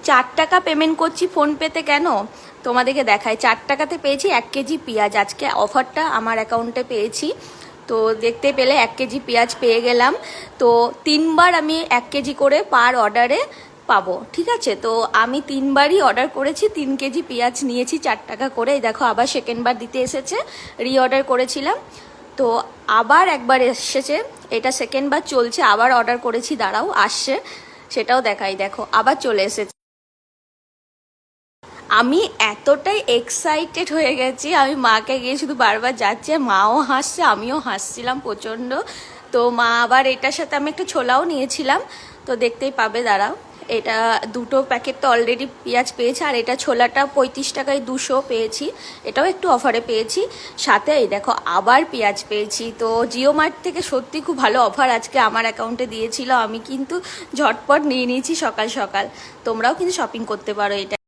4 টাকা পেমেন্ট করছি ফোনপেতে, কেন তোমাদেরকে দেখাই। 4 টাকাতে পেয়েছি 1 কেজি পেঁয়াজ, আজকে অফারটা আমার অ্যাকাউন্টে পেয়েছি। তো দেখতে পেলে 1 কেজি পেঁয়াজ পেয়ে গেলাম। তো 3বার আমি 1 কেজি করে পার অর্ডারে পাবো, ঠিক আছে। তো আমি 3বারই অর্ডার করেছি, 3 কেজি পেঁয়াজ নিয়েছি 4 টাকা করে। এই দেখো আবার সেকেন্ডবার দিতে এসেছে, অর্ডার করেছিলাম তো আবার একবার এসেছে, এটা সেকেন্ডবার চলছে। আবার অর্ডার করেছি, দাঁড়াও আসছে, সেটাও দেখাই। দেখো আবার চলে এসেছে। আমি এতটাই এক্সাইটেড হয়ে গেছি, আমি মাকে গিয়ে শুধু বারবার যাচ্ছে, মাও হাসছে আমিও হাসছিলাম প্রচণ্ড। তো মা আবার এটার সাথে আমি একটা ছোলাও নিয়েছিলাম, তো দেখতেই পাবে, দাঁড়াও। এটা 2টো প্যাকেট তো অলরেডি পেঁয়াজ পেয়েছে, আর এটা ছোলাটা 35 টাকায় 200 পেয়েছি, এটাও একটু অফারে পেয়েছি। সাথে এই দেখো আবার পেঁয়াজ পেয়েছি। তো জিও মার্ট থেকে সত্যি খুব ভালো অফার আজকে আমার অ্যাকাউন্টে দিয়েছিল, আমি কিন্তু ঝটপট নিয়ে নিয়েছি সকাল সকাল। তোমরাও কিন্তু শপিং করতে পারো এটা।